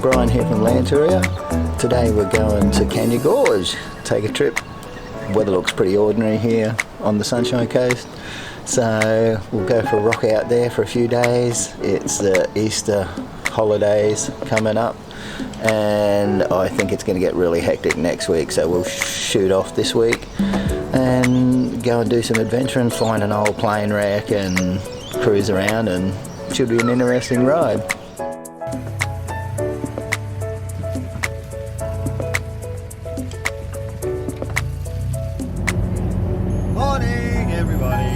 Brian here from Lanturia. Today we're going to Cania Gorge, take a trip. Weather looks pretty ordinary here on the Sunshine Coast, so we'll go for a rock out there for a few days. It's the Easter holidays coming up, and I think it's going to get really hectic next week, so we'll shoot off this week and go and do some adventuring, find an old plane wreck and cruise around, and should be an interesting ride. Morning, everybody.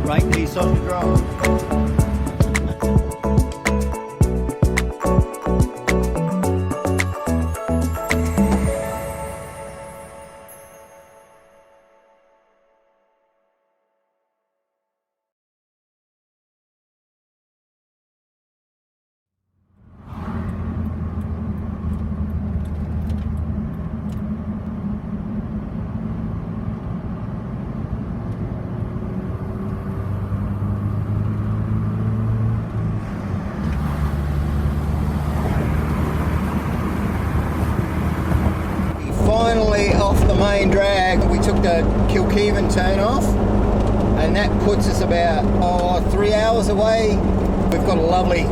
Right knee sausage roll. Finally off the main drag. We took the Kilkeevan turn off, and that puts us about 3 hours away. We've got a lovely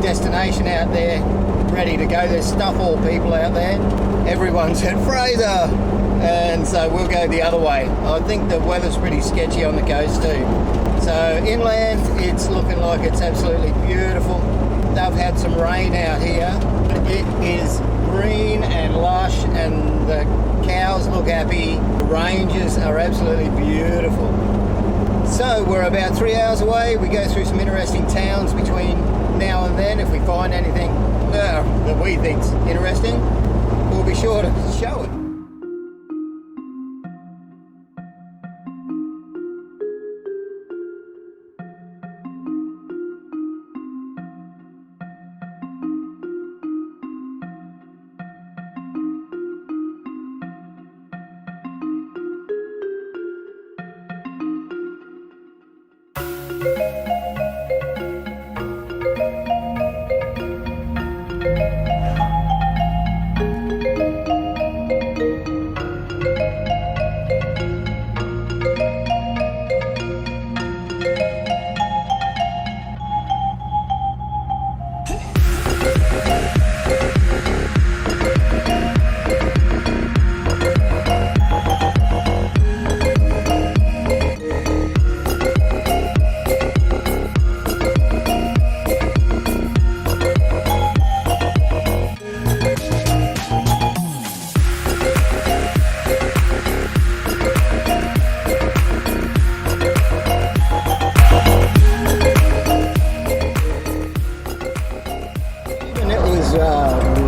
destination out there ready to go. There's stuff all people out there. Everyone's at Fraser, and so we'll go the other way. I think the weather's pretty sketchy on the coast too. So inland, it's looking like it's absolutely beautiful. They've had some rain out here. It is green and lush, and the cows look happy. The ranges are absolutely beautiful. So we're about 3 hours away. We go through some interesting towns between now and then. If we find anything that we think's interesting, we'll be sure to show it.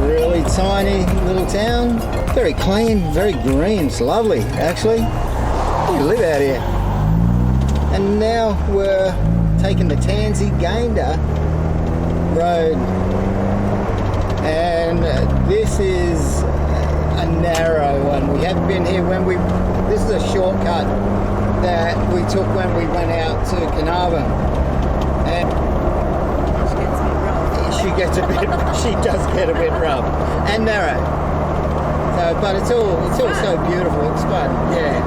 Really tiny little town, very clean, very green. It's lovely, actually. You can live out here. And now we're taking the Tansy Gayndah Road, and this is a narrow one. We haven't been here this is a shortcut that we took when we went out to Carnarvon, and she does get a bit rough and narrow. So, but it's all so beautiful. It's fun, yeah.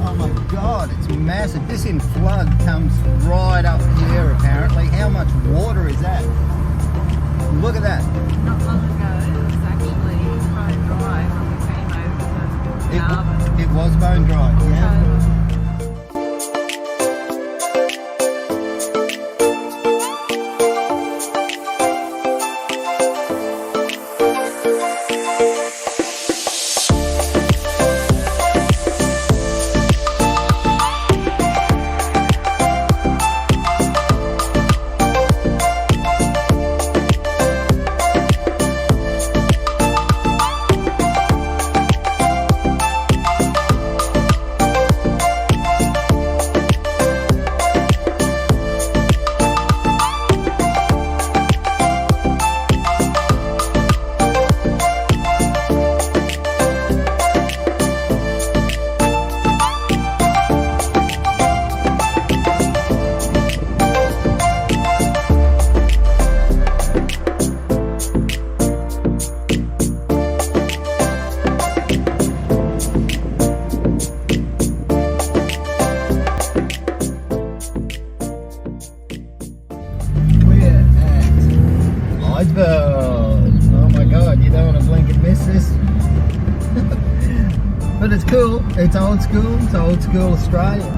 Oh my God, it's massive. This in flood comes right up here apparently. How much water is that? Look at that. Not long ago, it was actually bone dry when we came over to Melbourne. It was bone dry, yeah. Oh my God, you don't want to blink and miss this. But it's cool, it's old school Australia.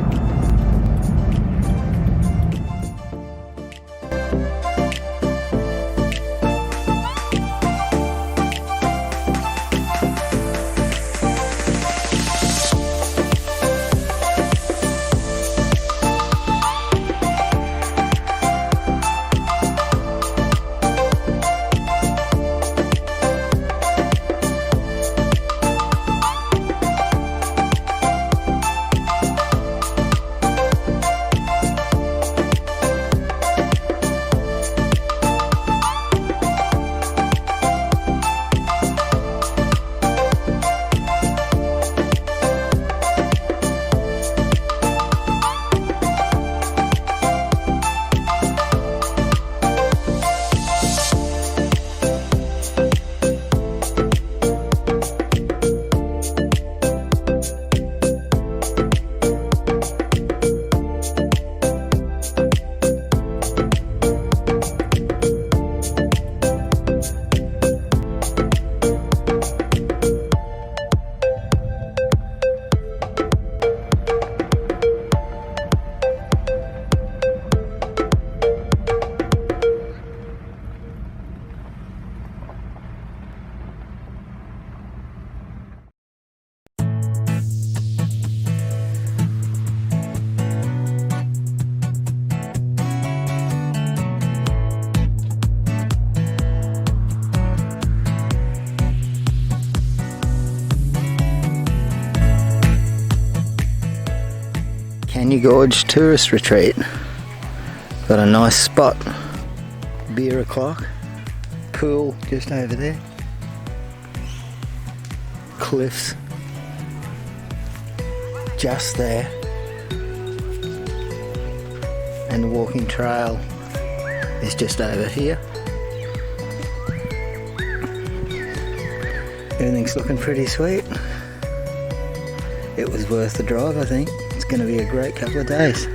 Cania Gorge Tourist Retreat. Got a nice spot. Beer o'clock. Pool just over there. Cliffs just there. And the walking trail is just over here. Everything's looking pretty sweet. It was worth the drive, I think. It's going to be a great couple of days.